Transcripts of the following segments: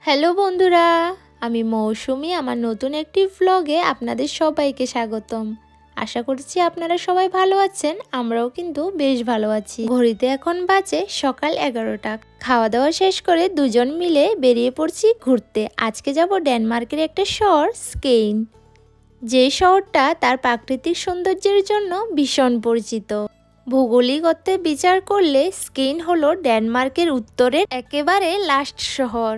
Hello বন্ধুরা, আমি মৌসুমি। আমার নতুন একটি ভ্লগে আপনাদের সবাইকে স্বাগতম। আশা করছি আপনারা সবাই ভালো আছেন। আমরাও কিন্তু বেশ ভালো আছি। ঘড়িতে এখন বাজে সকাল 11টা। খাওয়া দাওয়া শেষ করে দুজন মিলে বেরিয়ে পড়ছি ঘুরতে। আজকে যাব ডেনমার্কের একটা শহর স্কেইন, যে শহরটা তার প্রাকৃতিক সৌন্দর্যের জন্য ভীষণ পরিচিত। ভৌগোলিক অর্থে বিচার করলে স্কেইন হলো ডেনমার্কের উত্তরের একেবারে লাস্ট শহর।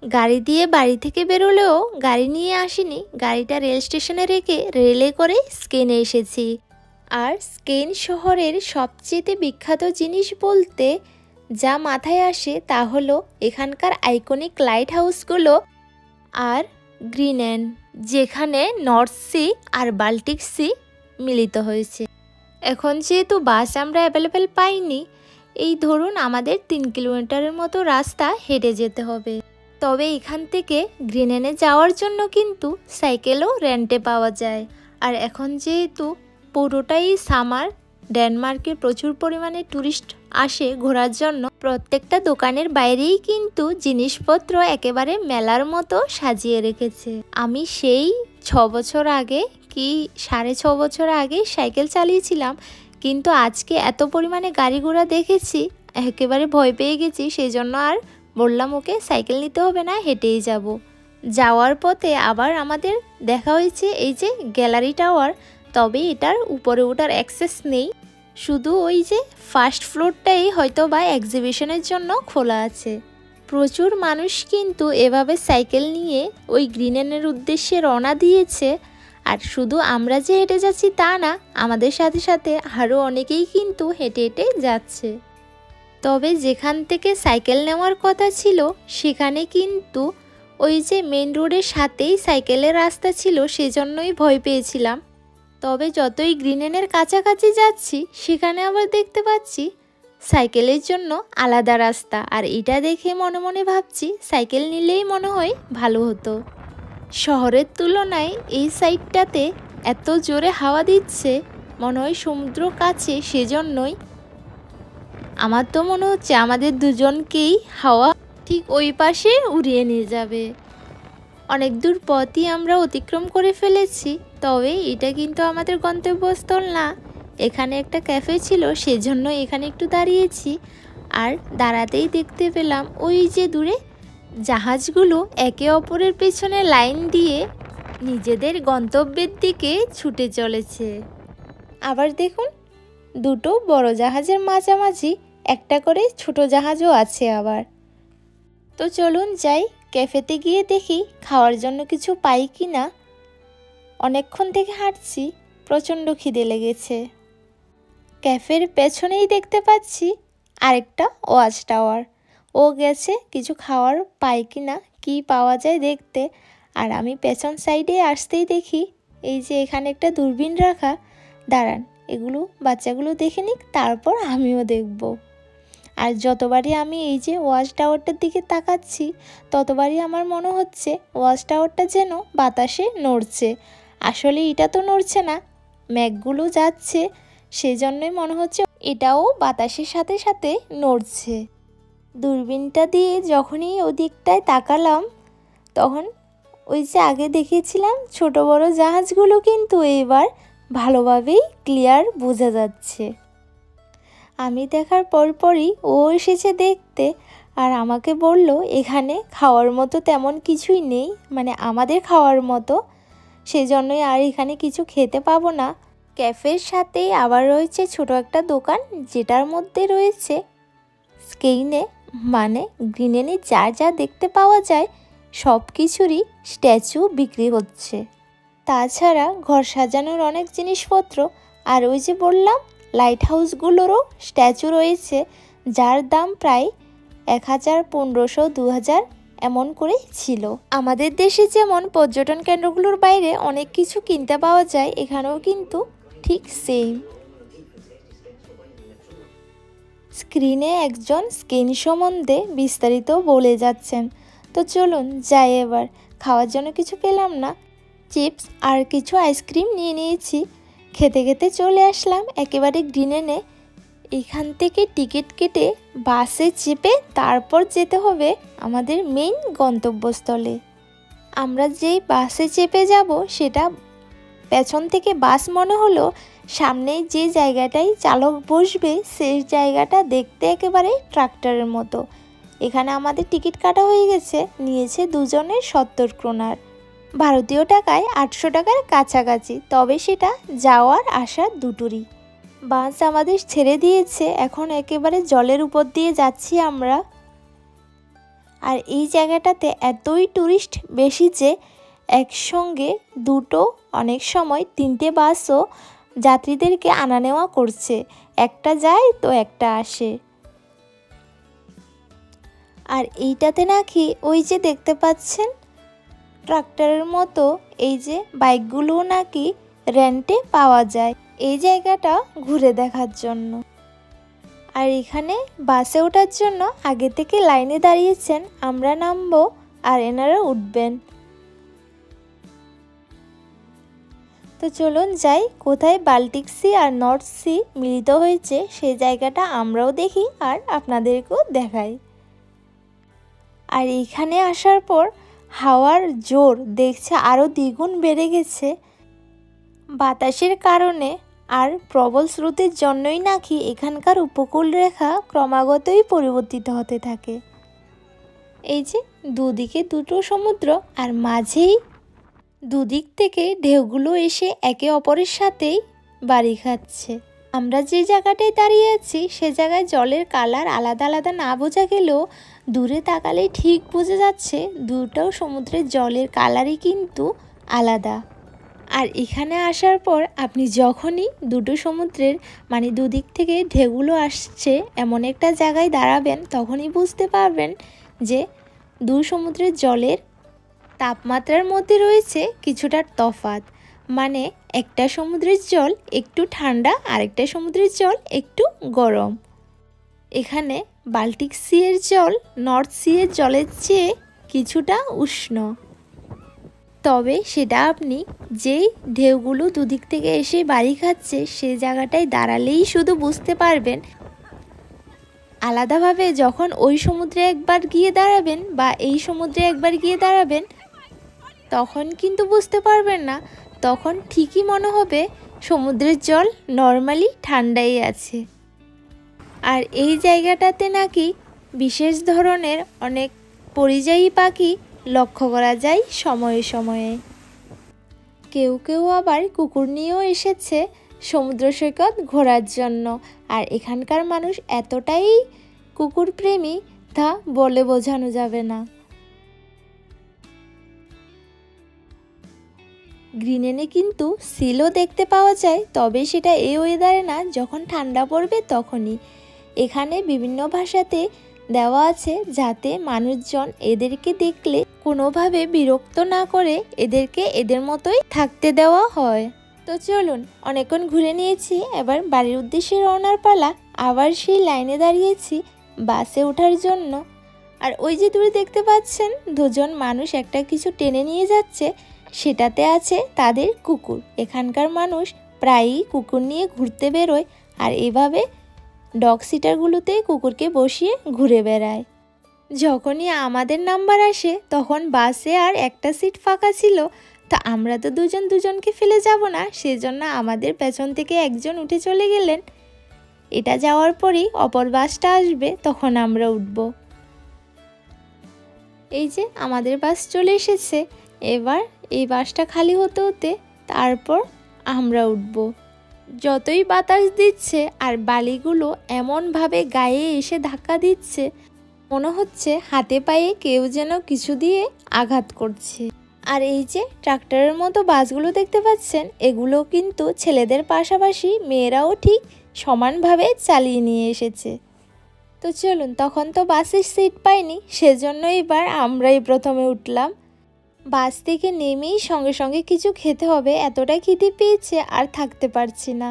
গাড়ি দিয়ে বাড়ি থেকে বেরোলেও গাড়ি নিয়ে আসিনি, গাড়িটা রেল স্টেশনে রেখে রেলে করে স্কেইনে এসেছি। আর স্কেইন শহরের সবচেয়ে বিখ্যাত জিনিস বলতে যা মাথায় আসে তা হলো এখানকার আইকনিক লাইট হাউসগুলো আর গ্রিনেন, যেখানে নর্থ সি আর বাল্টিক সি মিলিত হয়েছে। এখন যেহেতু বাস আমরা অ্যাভেলেবেল পাইনি, এই ধরুন আমাদের 3 কিলোমিটারের মতো রাস্তা হেঁটে যেতে হবে। তবে এখান থেকে গ্রিনেনে যাওয়ার জন্য কিন্তু সাইকেলও রেন্টে পাওয়া যায়। আর এখন যেহেতু পুরোটাই সামার, ডেনমার্কে প্রচুর পরিমাণে ট্যুরিস্ট আসে ঘোরার জন্য। প্রত্যেকটা দোকানের বাইরেই কিন্তু জিনিসপত্র একেবারে মেলার মতো সাজিয়ে রেখেছে। আমি সেই 6 বছর আগে কি 6.5 বছর আগে সাইকেল চালিয়েছিলাম, কিন্তু আজকে এত পরিমাণে গাড়ি ঘোড়া দেখেছি একেবারে ভয় পেয়ে গেছি। সেই জন্য আর বললাম ওকে সাইকেল নিতে হবে না, হেঁটেই যাব। যাওয়ার পথে আবার আমাদের দেখা হয়েছে এই যে গ্যালারি টাওয়ার, তবে এটার উপরে ওঠার অ্যাক্সেস নেই। শুধু ওই যে ফার্স্ট ফ্লোরটাই হয়তো বা এক্সিবিশনের জন্য খোলা আছে। প্রচুর মানুষ কিন্তু এভাবে সাইকেল নিয়ে ওই গ্রিনেনের উদ্দেশ্যে রওনা দিয়েছে। আর শুধু আমরা যে হেঁটে যাচ্ছি তা না, আমাদের সাথে সাথে আরও অনেকেই কিন্তু হেঁটে হেঁটে যাচ্ছে। তবে যেখান থেকে সাইকেল নেওয়ার কথা ছিল সেখানে কিন্তু ওই যে মেন রোডের সাথেই সাইকেলের রাস্তা ছিল, সেজন্যই ভয় পেয়েছিলাম। তবে যতই গ্রিনেনের কাছাকাছি যাচ্ছি সেখানে আবার দেখতে পাচ্ছি সাইকেলের জন্য আলাদা রাস্তা। আর এটা দেখে মনে মনে ভাবছি সাইকেল নিলেই মনে হয় ভালো হতো। শহরের তুলনায় এই সাইডটাতে এত জোরে হাওয়া দিচ্ছে, মনে হয় সমুদ্র কাছে, সেজন্যই আমার তো মনে হচ্ছে আমাদের দুজনকেই হাওয়া ঠিক ওই পাশে উড়িয়ে নিয়ে যাবে। অনেক দূর পথই আমরা অতিক্রম করে ফেলেছি, তবে এটা কিন্তু আমাদের গন্তব্যস্থল না। এখানে একটা ক্যাফে ছিল, সেজন্য এখানে একটু দাঁড়িয়েছি। আর দাঁড়াতেই দেখতে পেলাম ওই যে দূরে জাহাজগুলো একে অপরের পেছনে লাইন দিয়ে নিজেদের গন্তব্যের দিকে ছুটে চলেছে। আবার দেখুন, দুটো বড় জাহাজের মাঝামাঝি একটা করে ছোট জাহাজও আছে আবার। তো চলুন যাই, ক্যাফেতে গিয়ে দেখি খাওয়ার জন্য কিছু পাই কি না। অনেকক্ষণ থেকে হাঁটছি, প্রচণ্ড খিদে লেগেছে। ক্যাফের পেছনেই দেখতে পাচ্ছি আরেকটা ওয়াচ টাওয়ার। ও গেছে কিছু খাওয়ার পাই কি না, কী পাওয়া যায় দেখতে। আর আমি পেছন সাইডে আসতেই দেখি এই যে এখানে একটা দূরবীন রাখা। দাঁড়ান, এগুলো বাচ্চাগুলো দেখে নিক, তারপর আমিও দেখব। আর যতবারই আমি এই যে ওয়াচ টাওয়ারটার দিকে তাকাচ্ছি, ততবারই আমার মনে হচ্ছে ওয়াচ টাওয়ারটা যেন বাতাসে নড়ছে। আসলে এটা তো নড়ছে না, মেঘগুলো যাচ্ছে, সেজন্যই মনে হচ্ছে এটাও বাতাসের সাথে সাথে নড়ছে। দূরবীনটা দিয়ে যখনই ওদিকটায় তাকালাম, তখন ওই যে আগে দেখিয়েছিলাম ছোট বড় জাহাজগুলো কিন্তু এবার ভালোভাবেই ক্লিয়ার বোঝা যাচ্ছে। আমি দেখার পরপরই ও এসেছে দেখতে, আর আমাকে বলল এখানে খাওয়ার মতো তেমন কিছুই নেই, মানে আমাদের খাওয়ার মতো, সেজন্যই আর এখানে কিছু খেতে পাবো না। ক্যাফের সাথেই আবার রয়েছে ছোট একটা দোকান, যেটার মধ্যে রয়েছে স্কেইনে মানে গ্রিনেনে যা যা দেখতে পাওয়া যায় সব কিছুরই স্ট্যাচু বিক্রি হচ্ছে। তাছাড়া ঘর সাজানোর অনেক জিনিসপত্র, আর ওই যে বললাম লাইট হাউসগুলোরও স্ট্যাচু রয়েছে, যার দাম প্রায় 1000, 1500, 2000 এমন করে ছিল। আমাদের দেশে যেমন পর্যটন কেন্দ্রগুলোর বাইরে অনেক কিছু কিনতে পাওয়া যায়, এখানেও কিন্তু ঠিক সেম। স্ক্রিনে একজন স্কেইন সম্বন্ধে বিস্তারিত বলে যাচ্ছেন। তো চলুন যাই এবার। খাওয়ার জন্য কিছু পেলাম না, চিপস আর কিছু আইসক্রিম নিয়ে নিয়েছি। খেতে খেতে চলে আসলাম একেবারে গ্রিনেনে। এখান থেকে টিকিট কেটে বাসে চেপে তারপর যেতে হবে আমাদের মেইন গন্তব্যস্থলে। আমরা যেই বাসে চেপে যাব সেটা পেছন থেকে বাস মনে হলো, সামনে যে জায়গাটায় চালক বসবে সেই জায়গাটা দেখতে একেবারে ট্রাক্টরের মতো। এখানে আমাদের টিকিট কাটা হয়ে গেছে, নিয়েছে দুজনের 70 ক্রোনার, ভারতীয় টাকায় 800 টাকার কাছাকাছি। তবে সেটা যাওয়ার আসার দুটোরই। বাস আমাদের ছেড়ে দিয়েছে, এখন একেবারে জলের উপর দিয়ে যাচ্ছি আমরা। আর এই জায়গাটাতে এতই টুরিস্ট বেশি যে একসঙ্গে দুটো, অনেক সময় 3টে বাসও যাত্রীদেরকে আনা নেওয়া করছে, একটা যায় তো একটা আসে। আর এইটাতে নাকি ওই যে দেখতে পাচ্ছেন ট্রাক্টরের মতো এই যে বাইকগুলোও নাকি রেন্টে পাওয়া যায় এই জায়গাটা ঘুরে দেখার জন্য। আর এখানে বাসে ওঠার জন্য আগে থেকে লাইনে দাঁড়িয়েছেন, আমরা নামবো আর এনারা উঠবেন। তো চলুন যাই, কোথায় বাল্টিক সি আর নর্থ সি মিলিত হয়েছে সেই জায়গাটা আমরাও দেখি আর আপনাদেরকেও দেখাই। আর এখানে আসার পর হাওয়ার জোর দেখছে আরও দ্বিগুণ বেড়ে গেছে। বাতাসের কারণে আর প্রবল স্রোতের জন্যই নাকি এখানকার উপকূল রেখা ক্রমাগতই পরিবর্তিত হতে থাকে। এই যে দুদিকে দুটো সমুদ্র আর মাঝেই দুদিক থেকে ঢেউগুলো এসে একে অপরের সাথেই বাড়ি খাচ্ছে। আমরা যে জায়গাটায় দাঁড়িয়ে আছি সে জায়গায় জলের কালার আলাদা আলাদা না বোঝা গেলেও দূরে তাকালেই ঠিক বোঝা যাচ্ছে দুটো সমুদ্রের জলের কালারই কিন্তু আলাদা। আর এখানে আসার পর আপনি যখনই দুটো সমুদ্রের মানে দুদিক থেকে ঢেউগুলো আসছে এমন একটা জায়গায় দাঁড়াবেন, তখনই বুঝতে পারবেন যে দু সমুদ্রের জলের তাপমাত্রার মধ্যে রয়েছে কিছুটা তফাৎ। মানে একটা সমুদ্রের জল একটু ঠান্ডা, আরেকটা সমুদ্রের জল একটু গরম। এখানে বাল্টিক সি এর জল নর্থ সি এর জলের চেয়ে কিছুটা উষ্ণ। তবে সেটা আপনি যেই ঢেউগুলো দুদিক থেকে এসে বাড়ি খাচ্ছে সেই জায়গাটায় দাঁড়ালেই শুধু বুঝতে পারবেন। আলাদাভাবে যখন ওই সমুদ্রে একবার গিয়ে দাঁড়াবেন বা এই সমুদ্রে একবার গিয়ে দাঁড়াবেন তখন কিন্তু বুঝতে পারবেন না, তখন ঠিকই মনে হবে সমুদ্রের জল নর্মালি ঠান্ডাই আছে। আর এই জায়গাটাতে নাকি বিশেষ ধরনের অনেক পরিযায়ী পাখি লক্ষ্য করা যায় সময়ে সময়ে। কেউ কেউ আবার কুকুর নিয়েও এসেছে সমুদ্র সৈকত ঘোরার জন্য। আর এখানকার মানুষ এতটাই কুকুর প্রেমী তা বলে বোঝানো যাবে না। গ্রিনেনে কিন্তু সিলও দেখতে পাওয়া যায়, তবে সেটা এই ওয়েদারে না, যখন ঠান্ডা পড়বে তখনই। এখানে বিভিন্ন ভাষাতে দেওয়া আছে যাতে মানুষজন এদেরকে দেখলে কোনোভাবে বিরক্ত না করে এদেরকে এদের মতোই থাকতে দেওয়া হয়। তো চলুন, অনেকক্ষণ ঘুরে নিয়েছি, এবার বাড়ির উদ্দেশ্যে রওনার পালা। আবার সেই লাইনে দাঁড়িয়েছি বাসে ওঠার জন্য। আর ওই যে দূরে দেখতে পাচ্ছেন দুজন মানুষ একটা কিছু টেনে নিয়ে যাচ্ছে, সেটাতে আছে তাদের কুকুর। এখানকার মানুষ প্রায়ই কুকুর নিয়ে ঘুরতে বেরোয় আর এভাবে ডগ সিটারগুলোতে কুকুরকে বসিয়ে ঘুরে বেড়ায়। যখনই আমাদের নাম্বার আসে তখন বাসে আর একটা সিট ফাঁকা ছিল, তা আমরা তো দুজন দুজনকে ফেলে যাব না, সেজন্য আমাদের পেছন থেকে একজন উঠে চলে গেলেন। এটা যাওয়ার পরেই অপর বাসটা আসবে, তখন আমরা উঠব। এই যে আমাদের বাস চলে এসেছে, এবার এই বাসটা খালি হতে হতে তারপর আমরা উঠব। যতই বাতাস দিচ্ছে আর বালিগুলো এমনভাবে গায়ে এসে ধাক্কা দিচ্ছে, মনে হচ্ছে হাতে পায়ে কেউ যেন কিছু দিয়ে আঘাত করছে। আর এই যে ট্রাক্টরের মতো বাসগুলো দেখতে পাচ্ছেন, এগুলো কিন্তু ছেলেদের পাশাপাশি মেয়েরাও ঠিক সমানভাবে চালিয়ে নিয়ে এসেছে। তো চলুন, তখন তো বাসের সিট পাইনি, সেজন্য এবার আমরাই প্রথমে উঠলাম। বাস থেকে নেমেই সঙ্গে সঙ্গে কিছু খেতে হবে, এতটা খিদে পেয়েছে আর থাকতে পারছি না।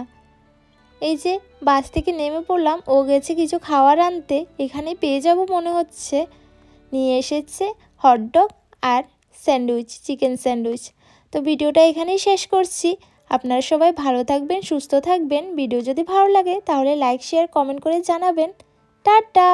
এই যে বাস থেকে নেমে পড়লাম, ও গেছে কিছু খাওয়ার আনতে, এখানে পেয়ে যাব মনে হচ্ছে। নিয়ে এসেছে হটডগ আর স্যান্ডউইচ, চিকেন স্যান্ডউইচ। তো ভিডিওটা এখানেই শেষ করছি। আপনারা সবাই ভালো থাকবেন, সুস্থ থাকবেন। ভিডিও যদি ভালো লাগে তাহলে লাইক, শেয়ার, কমেন্ট করে জানাবেন। টাটা।